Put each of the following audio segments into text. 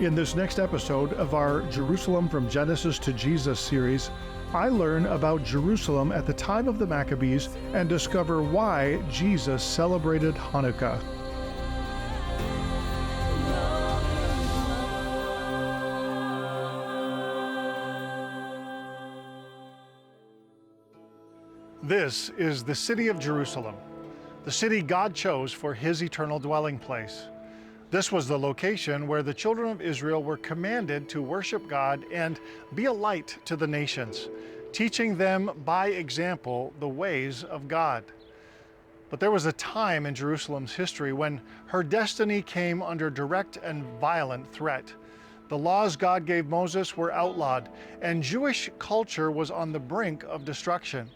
In this next episode of our Jerusalem from Genesis to Jesus series, I learn about Jerusalem at the time of the Maccabees and discover why Jesus celebrated Hanukkah. This is the city of Jerusalem, the city God chose for His eternal dwelling place. This was the location where the children of Israel were commanded to worship God and be a light to the nations, teaching them by example the ways of God. But there was a time in Jerusalem's history when her destiny came under direct and violent threat. The laws God gave Moses were outlawed, and Jewish culture was on the brink of destruction.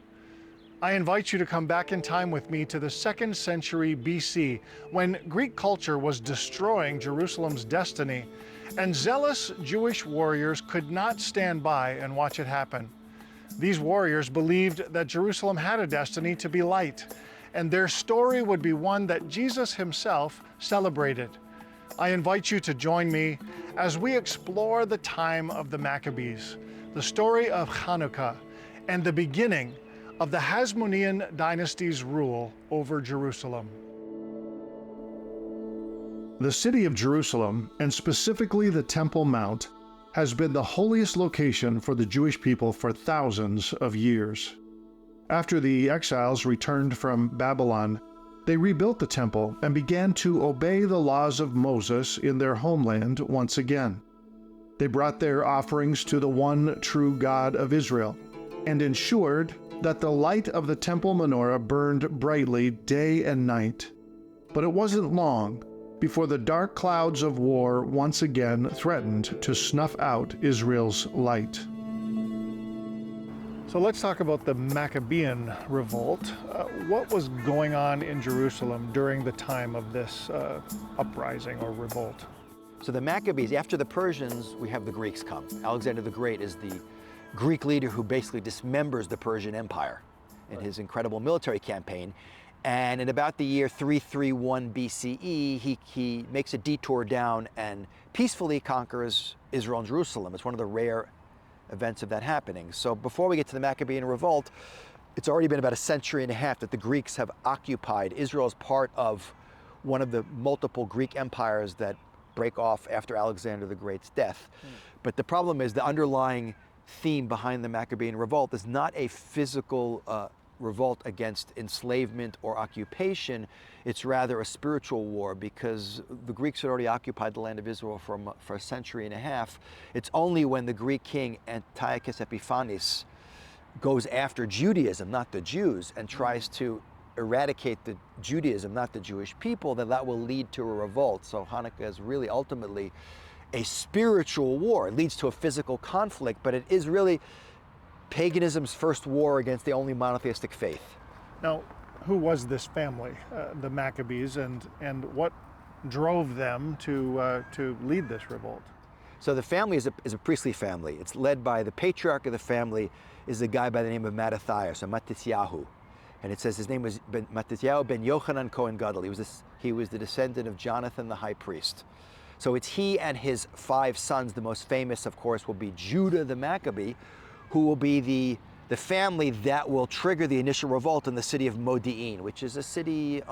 I invite you to come back in time with me to the 2nd century BC, when Greek culture was destroying Jerusalem's destiny, and zealous Jewish warriors could not stand by and watch it happen. These warriors believed that Jerusalem had a destiny to be light, and their story would be one that Jesus himself celebrated. I invite you to join me as we explore the time of the Maccabees, the story of Hanukkah, and the beginning of the Hasmonean dynasty's rule over Jerusalem. The city of Jerusalem, and specifically the Temple Mount, has been the holiest location for the Jewish people for thousands of years. After the exiles returned from Babylon, they rebuilt the temple and began to obey the laws of Moses in their homeland once again. They brought their offerings to the one true God of Israel and ensured that the light of the temple menorah burned brightly day and night. But it wasn't long before the dark clouds of war once again threatened to snuff out Israel's light. So let's talk about the Maccabean revolt. What was going on in Jerusalem during the time of this uprising or revolt? So the Maccabees, after the Persians, we have the Greeks come. Alexander the Great is the Greek leader who basically dismembers the Persian Empire in his incredible military campaign. And in about the year 331 BCE, he makes a detour down and peacefully conquers Israel and Jerusalem. It's one of the rare events of that happening. So before we get to the Maccabean revolt, it's already been about a century and a half that the Greeks have occupied Israel as part of one of the multiple Greek empires that break off after Alexander the Great's death. But the problem is the underlying theme behind the Maccabean revolt is not a physical revolt against enslavement or occupation. It's rather a spiritual war, because the Greeks had already occupied the land of Israel for a century and a half. It's only when the Greek king Antiochus Epiphanes goes after Judaism, not the Jews, and tries to eradicate the Judaism, not the Jewish people, that will lead to a revolt. So Hanukkah is really ultimately a spiritual war. It leads to a physical conflict, but it is really paganism's first war against the only monotheistic faith. Now, who was this family, the Maccabees, and what drove them to lead this revolt? So the family is a priestly family. It's led by the patriarch of the family is a guy by the name of Mattathias, or Mattityahu. And it says his name was Mattityahu ben Yochanan Cohen Gadol. He was the descendant of Jonathan the high priest. So it's he and his 5 sons. The most famous, of course, will be Judah the Maccabee, who will be the family that will trigger the initial revolt in the city of Modi'in, which is a city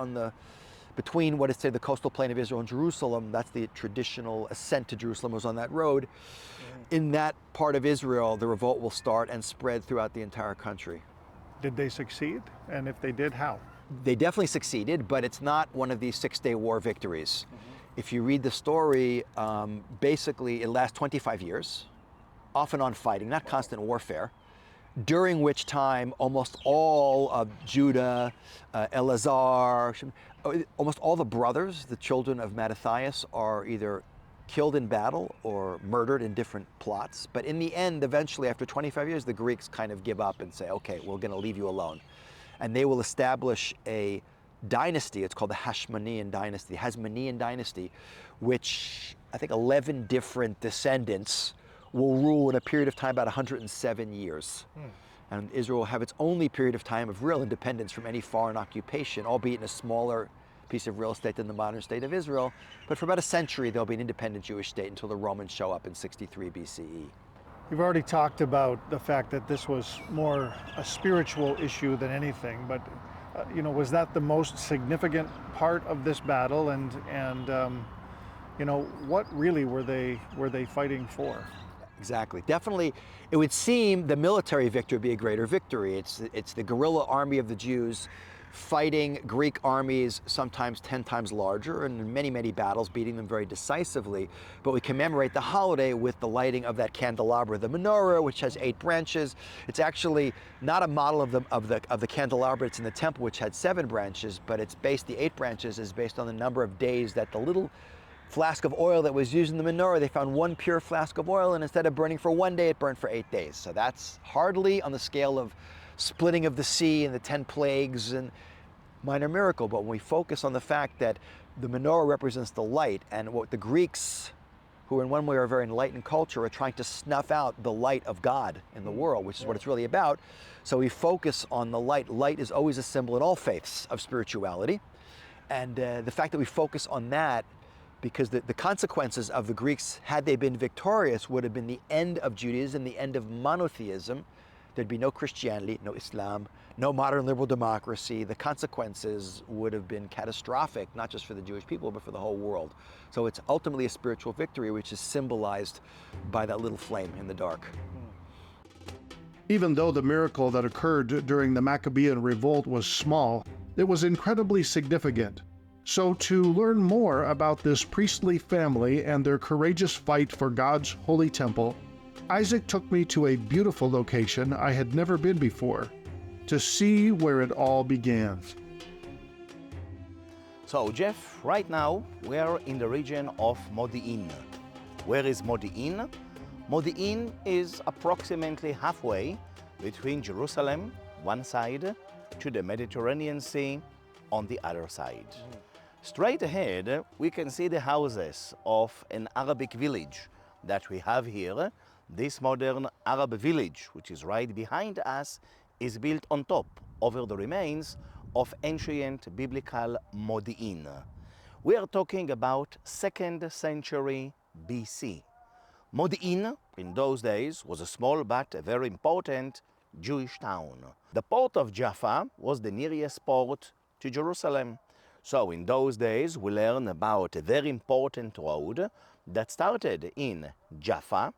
between what is today the coastal plain of Israel and Jerusalem. That's the traditional ascent to Jerusalem was on that road. In that part of Israel, the revolt will start and spread throughout the entire country. Did they succeed? And if they did, how? They definitely succeeded, but it's not one of these 6-day war victories. If you read the story, basically it lasts 25 years, off and on fighting, not constant warfare, during which time almost all of Judah, Eleazar, almost all the brothers, the children of Mattathias, are either killed in battle or murdered in different plots. But in the end, eventually, after 25 years, the Greeks kind of give up and say, okay, we're going to leave you alone. And they will establish a dynasty. It's called the Hasmonean dynasty, which I think 11 different descendants will rule in a period of time about 107 years. And Israel will have its only period of time of real independence from any foreign occupation, albeit in a smaller piece of real estate than the modern state of Israel. But for about a century, there'll be an independent Jewish state until the Romans show up in 63 BCE. You've already talked about the fact that this was more a spiritual issue than anything, but was that the most significant part of this battle? And what really were they fighting for? Exactly. Definitely, it would seem the military victory would be a greater victory. It's the guerrilla army of the Jews fighting Greek armies, sometimes 10 times larger, and in many, many battles, beating them very decisively. But we commemorate the holiday with the lighting of that candelabra, the menorah, which has 8 branches. It's actually not a model of the candelabra that's in the temple, which had 7 branches, but the 8 branches is based on the number of days that the little flask of oil that was used in the menorah, they found 1 pure flask of oil, and instead of burning for 1 day, it burned for 8 days. So that's hardly on the scale of splitting of the sea and the 10 plagues and minor miracle. But when we focus on the fact that the menorah represents the light, and what the Greeks, who in one way are a very enlightened culture, are trying to snuff out the light of God in the world, which is what it's really about. So we focus on the light. Light is always a symbol in all faiths of spirituality. And the fact that we focus on that, because the consequences of the Greeks, had they been victorious, would have been the end of Judaism, the end of monotheism. There'd be no Christianity, no Islam, no modern liberal democracy. The consequences would have been catastrophic, not just for the Jewish people, but for the whole world. So it's ultimately a spiritual victory, which is symbolized by that little flame in the dark. Even though the miracle that occurred during the Maccabean revolt was small, it was incredibly significant. So to learn more about this priestly family and their courageous fight for God's holy temple, Isaac took me to a beautiful location I had never been before, to see where it all began. So Jeff, right now we are in the region of Modi'in. Where is Modi'in? Modi'in is approximately halfway between Jerusalem, one side, to the Mediterranean Sea on the other side. Straight ahead, we can see the houses of an Arabic village that we have here. This modern Arab village, which is right behind us, is built on top over the remains of ancient biblical Modi'in. We are talking about 2nd century BC. Modi'in, in those days, was a small but a very important Jewish town. The port of Jaffa was the nearest port to Jerusalem. So in those days, we learn about a very important road that started in Jaffa.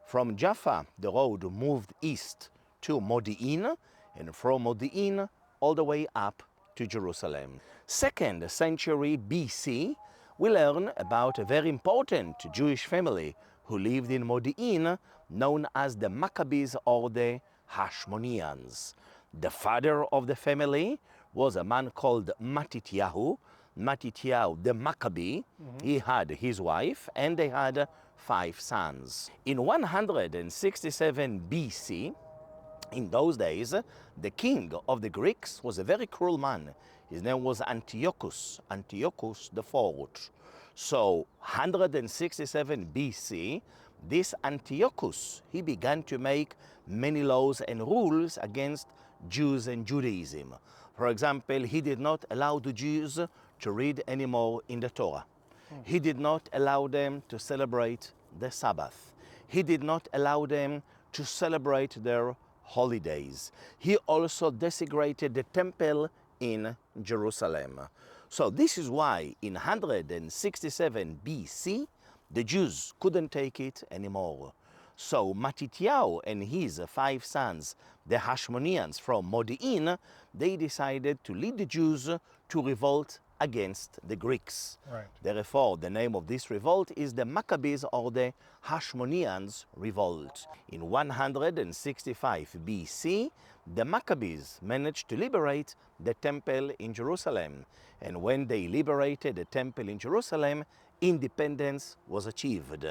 From Jaffa, the road moved east to Modi'in, and from Modi'in all the way up to Jerusalem. 2nd century BC, we learn about a very important Jewish family who lived in Modi'in, known as the Maccabees or the Hasmoneans. The father of the family was a man called Matityahu the Maccabee. He had his wife and they had 5 sons. In 167 BC, in those days, the king of the Greeks was a very cruel man. His name was Antiochus IV. So 167 BC, this Antiochus, he began to make many laws and rules against Jews and Judaism. For example, he did not allow the Jews to read anymore in the Torah. He did not allow them to celebrate the Sabbath. He did not allow them to celebrate their holidays. He also desecrated the temple in Jerusalem. So this is why in 167 BC, the Jews couldn't take it anymore. So Matityahu and his 5 sons, the Hasmoneans from Modi'in, they decided to lead the Jews to revolt against the Greeks. Right. Therefore, the name of this revolt is the Maccabees or the Hasmoneans revolt. In 165 BC, the Maccabees managed to liberate the temple in Jerusalem. And when they liberated the temple in Jerusalem, independence was achieved.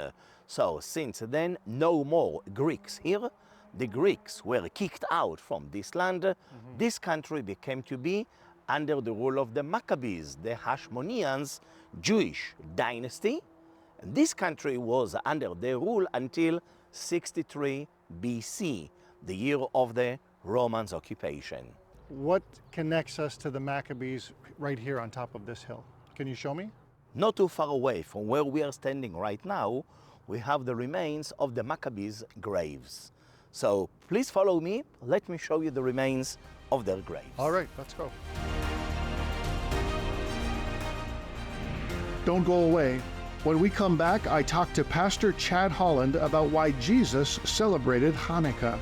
So since then, no more Greeks here. The Greeks were kicked out from this land. This country became to be under the rule of the Maccabees, the Hasmoneans, Jewish dynasty. And this country was under their rule until 63 BC, the year of the Romans' occupation. what connects us to the Maccabees right here on top of this hill? Can you show me? Not too far away from where we are standing right now, we have the remains of the Maccabees' graves. So please follow me. Let me show you the remains of their graves. All right, let's go. Don't go away. When we come back, I talk to Pastor Chad Holland about why Jesus celebrated Hanukkah.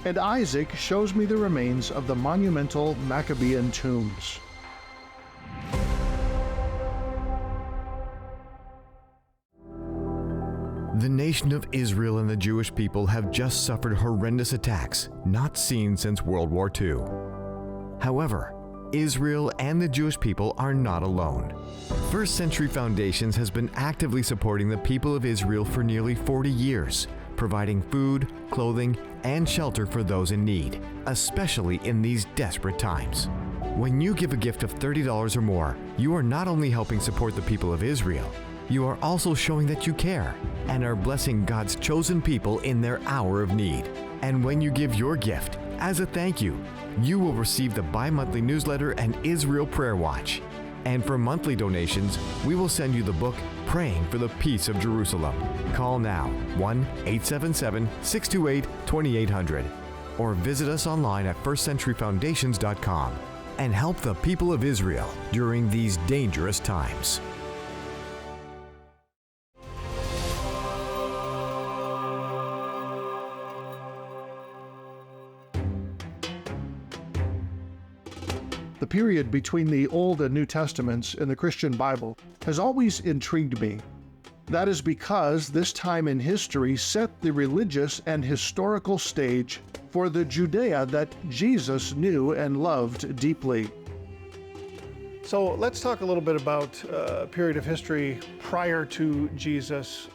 And Isaac shows me the remains of the monumental Maccabean tombs. The nation of Israel and the Jewish people have just suffered horrendous attacks not seen since World War II. However, Israel and the Jewish people are not alone. First Century Foundations has been actively supporting the people of Israel for nearly 40 years, providing food, clothing, and shelter for those in need, especially in these desperate times. When you give a gift of $30 or more, you are not only helping support the people of Israel, you are also showing that you care and are blessing God's chosen people in their hour of need. And when you give your gift, as a thank you, you will receive the bi-monthly newsletter and Israel Prayer Watch. And for monthly donations, we will send you the book, Praying for the Peace of Jerusalem. Call now, 1-877-628-2800, or visit us online at firstcenturyfoundations.com and help the people of Israel during these dangerous times. The period between the Old and New Testaments in the Christian Bible has always intrigued me. That is because this time in history set the religious and historical stage for the Judea that Jesus knew and loved deeply. So let's talk a little bit about a period of history prior to Jesus,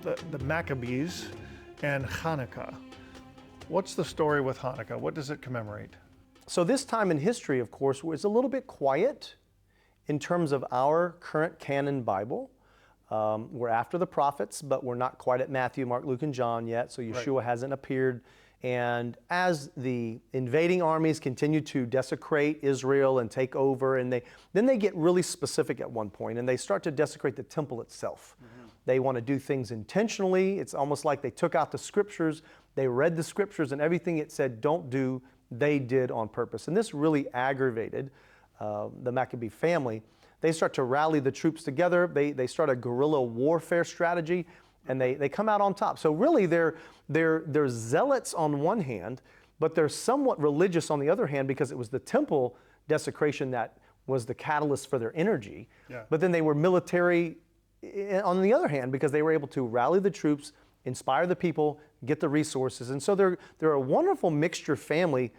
the Maccabees and Hanukkah. What's the story with Hanukkah? What does it commemorate? So this time in history, of course, was a little bit quiet in terms of our current canon Bible. We're after the prophets, but we're not quite at Matthew, Mark, Luke, and John yet, so Yeshua hasn't appeared. And as the invading armies continue to desecrate Israel and take over, and then they get really specific at one point, and they start to desecrate the temple itself. They want to do things intentionally. It's almost like they took out the scriptures, they read the scriptures, and everything it said don't do, they did on purpose. And this really aggravated the Maccabee family. They start to rally the troops together. They start a guerrilla warfare strategy, and they come out on top. So really they're zealots on one hand, but they're somewhat religious on the other hand, because it was the temple desecration that was the catalyst for their energy. Yeah. But then they were military on the other hand, because they were able to rally the troops, inspire the people, get the resources. And so they're a wonderful mixture family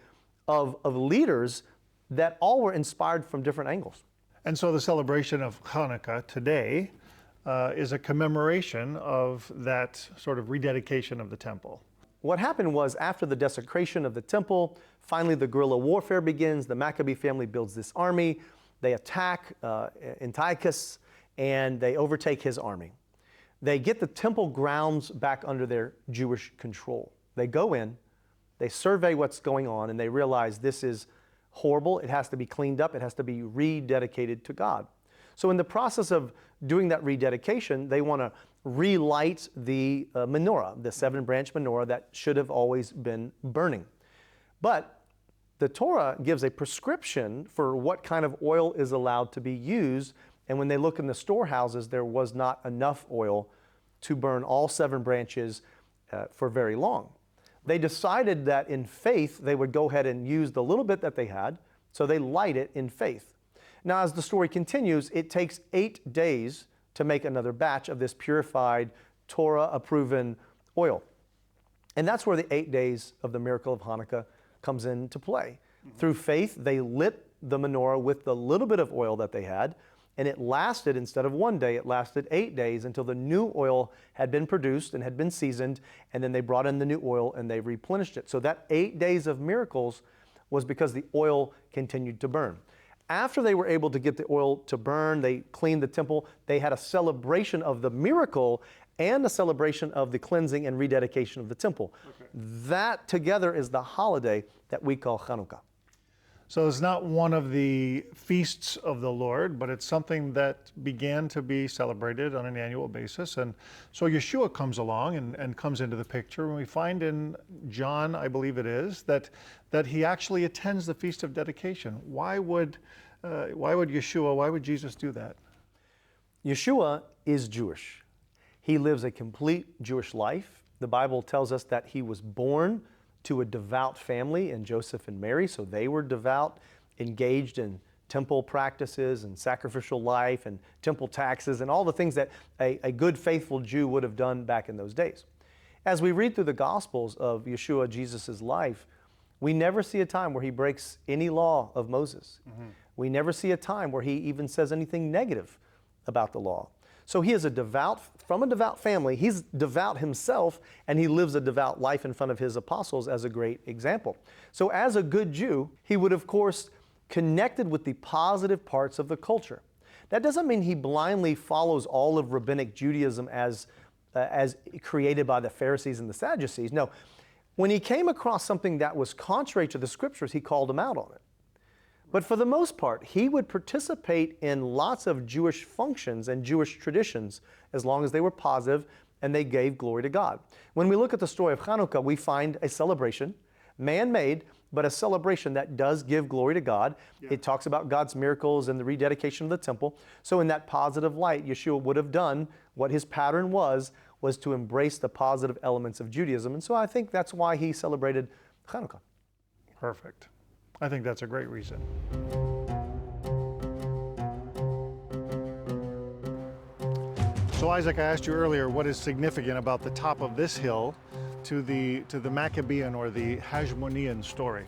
of leaders that all were inspired from different angles. And so the celebration of Hanukkah today is a commemoration of that sort of rededication of the temple. What happened was, after the desecration of the temple, finally the guerrilla warfare begins. The Maccabee family builds this army. They attack Antiochus, and they overtake his army. They get the temple grounds back under their Jewish control. They go in, they survey what's going on, and they realize this is horrible. It has to be cleaned up. It has to be rededicated to God. So in the process of doing that rededication, they want to relight the menorah, the 7-branch menorah that should have always been burning. But the Torah gives a prescription for what kind of oil is allowed to be used. And when they look in the storehouses, there was not enough oil to burn all 7 branches for very long. They decided that in faith, they would go ahead and use the little bit that they had, so they light it in faith. Now, as the story continues, it takes 8 days to make another batch of this purified, Torah-approven oil. And that's where the 8 days of the miracle of Hanukkah comes into play. Through faith, they lit the menorah with the little bit of oil that they had, and it lasted, instead of 1 day, it lasted 8 days until the new oil had been produced and had been seasoned, and then they brought in the new oil and they replenished it. So that 8 days of miracles was because the oil continued to burn. After they were able to get the oil to burn, they cleaned the temple, they had a celebration of the miracle and a celebration of the cleansing and rededication of the temple. Okay. That together is the holiday that we call Hanukkah. So it's not one of the feasts of the Lord, but it's something that began to be celebrated on an annual basis. And so Yeshua comes along and comes into the picture. And we find in John, I believe it is, that he actually attends the Feast of Dedication. Why would Yeshua, why would Jesus do that? Yeshua is Jewish. He lives a complete Jewish life. The Bible tells us that he was born to a devout family in Joseph and Mary, so they were devout, engaged in temple practices and sacrificial life and temple taxes and all the things that a good, faithful Jew would have done back in those days. As we read through the Gospels of Yeshua, Jesus' life, we never see a time where he breaks any law of Moses. Mm-hmm. We never see a time where he even says anything negative about the law. So he is from a devout family. He's devout himself, and he lives a devout life in front of his apostles as a great example. So as a good Jew, he would, of course, connected with the positive parts of the culture. That doesn't mean he blindly follows all of rabbinic Judaism as created by the Pharisees and the Sadducees. No, when he came across something that was contrary to the scriptures, he called them out on it. But for the most part, he would participate in lots of Jewish functions and Jewish traditions as long as they were positive and they gave glory to God. When we look at the story of Hannukah, we find a celebration, man-made, but a celebration that does give glory to God. Yeah. It talks about God's miracles and the rededication of the temple. So in that positive light, Yeshua would have done what his pattern was to embrace the positive elements of Judaism. And so I think that's why he celebrated Hanukkah. Perfect. I think that's a great reason. So Isaac, I asked you earlier what is significant about the top of this hill to the Maccabean or the Hasmonean story.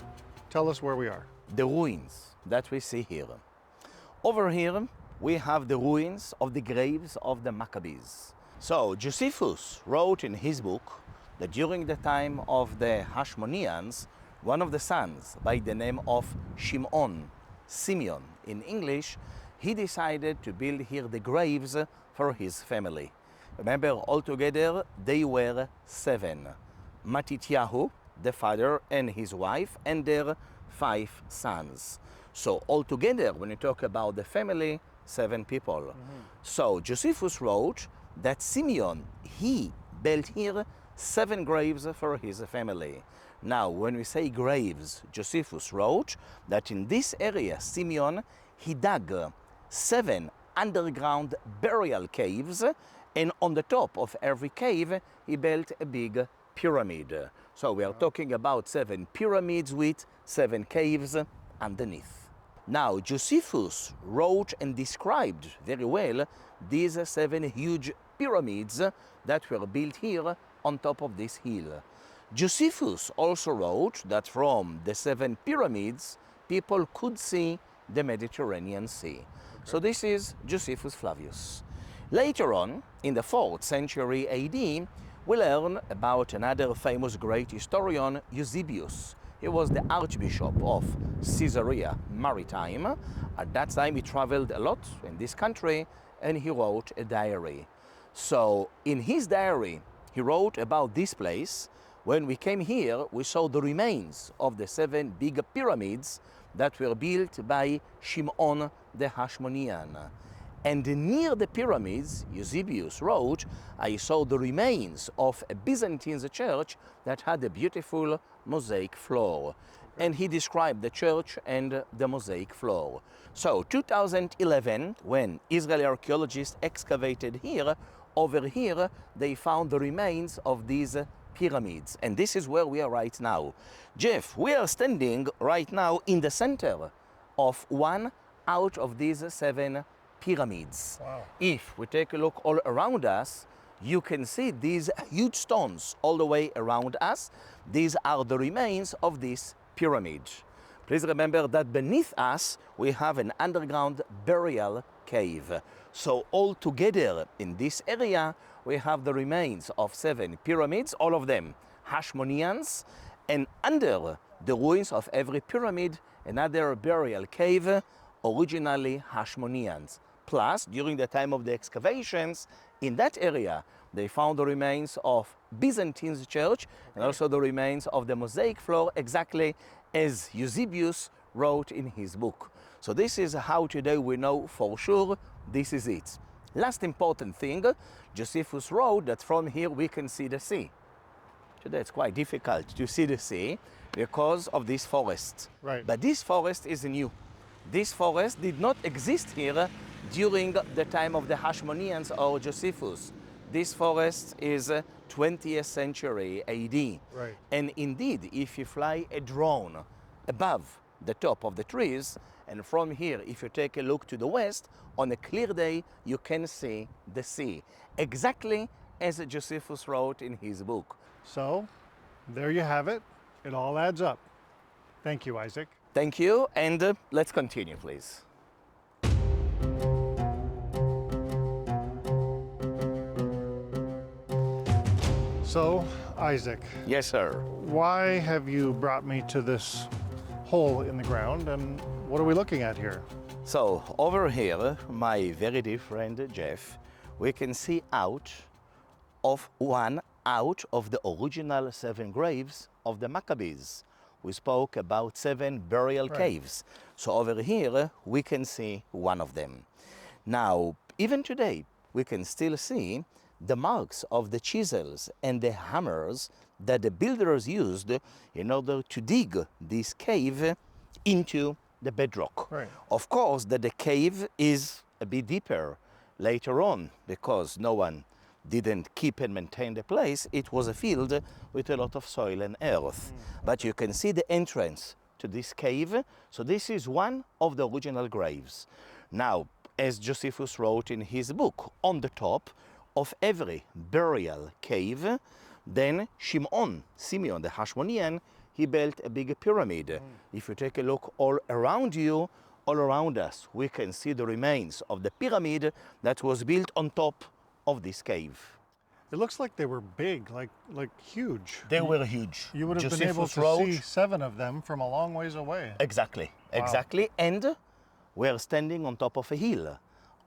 Tell us where we are. The ruins that we see here. Over here we have the ruins of the graves of the Maccabees. So Josephus wrote in his book that during the time of the Hasmoneans, one of the sons by the name of Simeon in English, he decided to build here the graves for his family. Remember, altogether they were 7. Matityahu, the father, and his wife, and their 5 sons. So altogether, when you talk about the family, 7 people. Mm-hmm. So Josephus wrote that Simeon, he built here 7 graves for his family. Now, when we say graves, Josephus wrote that in this area, Simeon, he dug 7 underground burial caves, and on the top of every cave, he built a big pyramid. So we are talking about 7 pyramids with 7 caves underneath. Now, Josephus wrote and described very well these 7 huge pyramids that were built here on top of this hill. Josephus also wrote that from the 7 pyramids, people could see the Mediterranean Sea. Okay. So this is Josephus Flavius. Later on, in the 4th century AD, we learn about another famous great historian, Eusebius. He was the Archbishop of Caesarea Maritime. At that time, he traveled a lot in this country, and he wrote a diary. So in his diary, he wrote about this place. When we came here, we saw the remains of the 7 big pyramids that were built by Shimon the Hasmonean. And near the pyramids, Eusebius wrote, I saw the remains of a Byzantine church that had a beautiful mosaic floor. And he described the church and the mosaic floor. So 2011, when Israeli archaeologists excavated here, over here, they found the remains of these pyramids. And this is where we are right now. Jeff, we are standing right now in the center of one out of these 7 pyramids. Wow. If we take a look all around us, you can see these huge stones all the way around us. These are the remains of this pyramid. Please remember that beneath us, we have an underground burial cave. So all together in this area, we have the remains of 7 pyramids, all of them Hasmoneans, and under the ruins of every pyramid, another burial cave, originally Hasmoneans. Plus, during the time of the excavations, in that area, they found the remains of Byzantine church and also the remains of the mosaic floor, exactly as Eusebius wrote in his book. So this is how today we know for sure this is it. Last important thing, Josephus wrote that from here we can see the sea. Today it's quite difficult to see the sea because of this forest. Right. But this forest is new. This forest did not exist here during the time of the Hasmoneans or Josephus. This forest is 20th century AD. Right. And indeed, if you fly a drone above the top of the trees, and from here, if you take a look to the west, on a clear day, you can see the sea, exactly as Josephus wrote in his book. So, there you have it. It all adds up. Thank you, Isaac. Thank you, and let's continue, please. So, Isaac, Yes, sir. why have you brought me to this hole in the ground, and what are we looking at here? So over here, my very dear friend Jeff, we can see out of the original 7 graves of the Maccabees. We spoke about 7 burial caves. So over here, we can see one of them. Now, even today, we can still see the marks of the chisels and the hammers that the builders used in order to dig this cave into the bedrock. Right. Of course, that the cave is a bit deeper later on because no one didn't keep and maintain the place. It was a field with a lot of soil and earth. But you can see the entrance to this cave. So this is one of the original graves. Now, as Josephus wrote in his book, on the top of every burial cave, then Simeon, the Hasmonean, he built a big pyramid. If you take a look all around you, all around us, we can see the remains of the pyramid that was built on top of this cave. It looks like they were big, like huge. They were huge. You would have been able to see 7 of them from a long ways away. Exactly, exactly. And we're standing on top of a hill.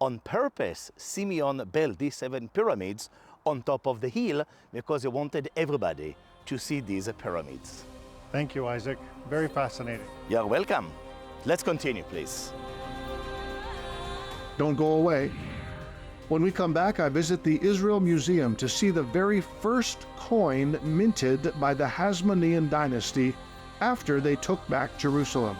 On purpose, Simeon built these 7 pyramids on top of the hill because he wanted everybody to see these pyramids. Thank you, Isaac. Very fascinating. You're welcome. Let's continue, please. Don't go away. When we come back, I visit the Israel Museum to see the very first coin minted by the Hasmonean dynasty after they took back Jerusalem.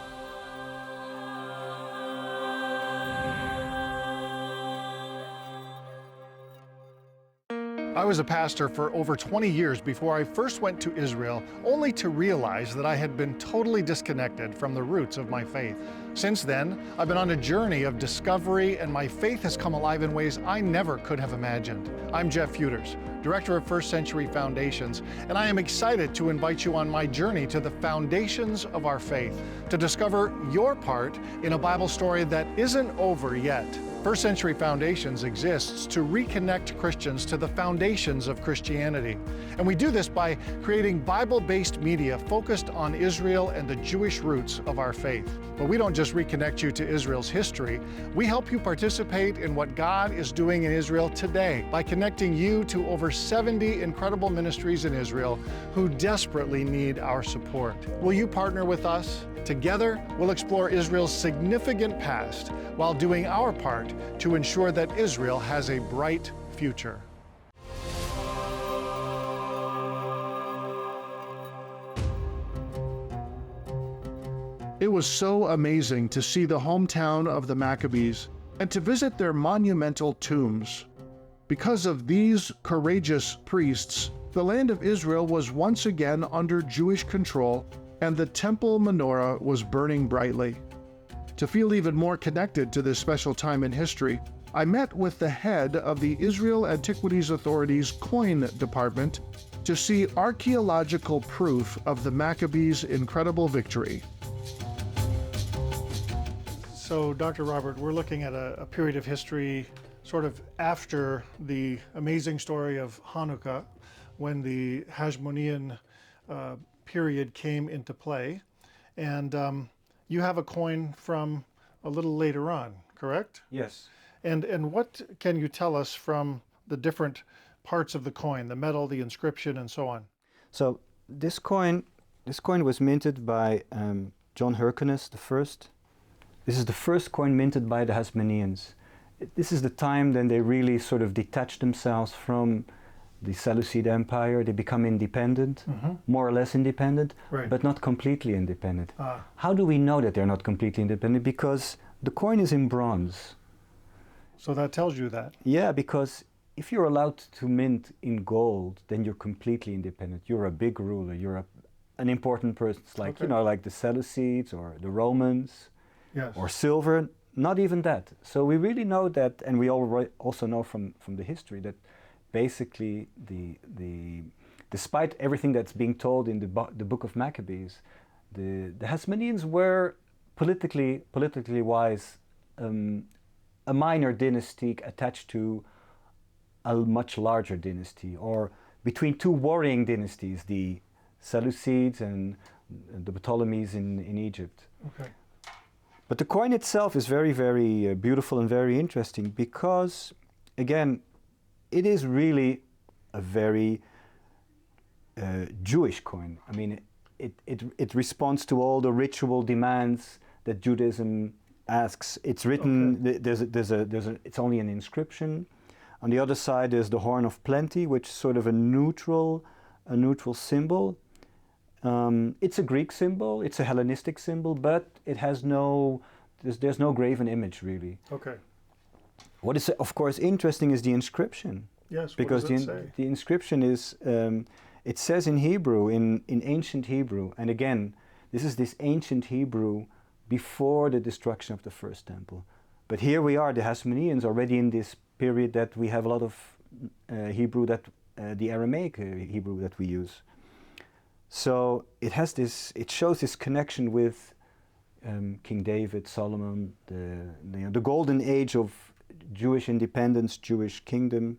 I was a pastor for over 20 years before I first went to Israel, only to realize that I had been totally disconnected from the roots of my faith. Since then, I've been on a journey of discovery, and my faith has come alive in ways I never could have imagined. I'm Jeff Futers, Director of First Century Foundations, and I am excited to invite you on my journey to the foundations of our faith, to discover your part in a Bible story that isn't over yet. First Century Foundations exists to reconnect Christians to the foundations of Christianity. And we do this by creating Bible-based media focused on Israel and the Jewish roots of our faith. But we don't just reconnect you to Israel's history, we help you participate in what God is doing in Israel today by connecting you to over 70 incredible ministries in Israel who desperately need our support. Will you partner with us? Together, we'll explore Israel's significant past while doing our part to ensure that Israel has a bright future. It was so amazing to see the hometown of the Maccabees and to visit their monumental tombs. Because of these courageous priests, the land of Israel was once again under Jewish control, and the temple menorah was burning brightly. To feel even more connected to this special time in history, I met with the head of the Israel Antiquities Authority's coin department to see archaeological proof of the Maccabees' incredible victory. So, Dr. Robert, we're looking at a period of history sort of after the amazing story of Hannukah, when the Hasmonean period came into play. And you have a coin from a little later on, correct? Yes. And what can you tell us from the different parts of the coin, the metal, the inscription, and so on? So this coin was minted by John Hyrcanus the first. This is the first coin minted by the Hasmoneans. This is the time then they really sort of detach themselves from the Seleucid Empire. They become independent, more or less independent, Right. but not completely independent. Ah. How do we know that they're not completely independent? Because the coin is in bronze. So that tells you that. Yeah, because if you're allowed to mint in gold, then you're completely independent. You're a big ruler. You're an important person. It's like, Okay. you know, like the Seleucids or the Romans Yes. or silver. Not even that. So we really know that, and we also know from the history that basically despite everything that's being told in the book of Maccabees, the Hasmoneans were politically wise a minor dynasty attached to a much larger dynasty, or between two warring dynasties, the Seleucids and the Ptolemies in Egypt. Okay. But the coin itself is very, very beautiful and very interesting because, again, it is really a very Jewish coin. I mean, it responds to all the ritual demands that Judaism asks. It's written. Okay. It's only an inscription. On the other side, there's the horn of plenty, which is sort of a neutral symbol. It's a Greek symbol. It's a Hellenistic symbol, but it has there's no graven image really. Okay. What is of course interesting is the inscription. Yes. Because what does it say? the inscription is, it says in Hebrew, in ancient Hebrew, and again, this ancient Hebrew before the destruction of the first temple. But here we are, the Hasmoneans, already in this period that we have a lot of Hebrew, the Aramaic Hebrew that we use. So it shows this connection with King David, Solomon, the golden age of Jewish independence, Jewish kingdom.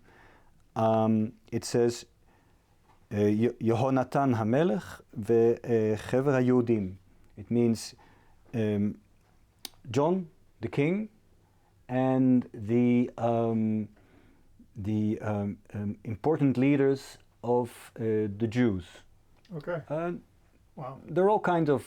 It says, Yehonatan HaMelech ve'chever HaYehudim. It means John, the king, and the important leaders of the Jews. Okay. Wow. They're all kind of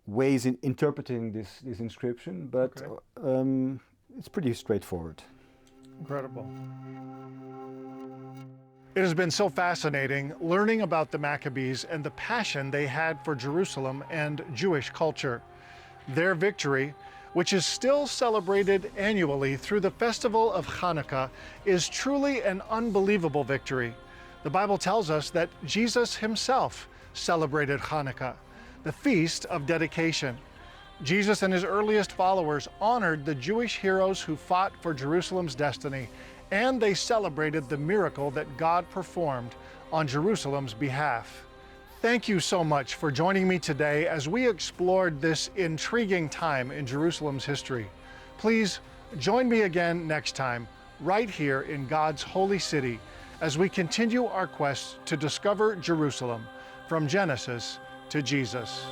ways in interpreting this inscription, but Okay. It's pretty straightforward. Incredible. It has been so fascinating learning about the Maccabees and the passion they had for Jerusalem and Jewish culture. Their victory, which is still celebrated annually through the festival of Hannukah, is truly an unbelievable victory. The Bible tells us that Jesus himself celebrated Hannukah, the feast of dedication. Jesus and his earliest followers honored the Jewish heroes who fought for Jerusalem's destiny, and they celebrated the miracle that God performed on Jerusalem's behalf. Thank you so much for joining me today as we explored this intriguing time in Jerusalem's history. Please join me again next time, right here in God's holy city, as we continue our quest to discover Jerusalem from Genesis to Jesus.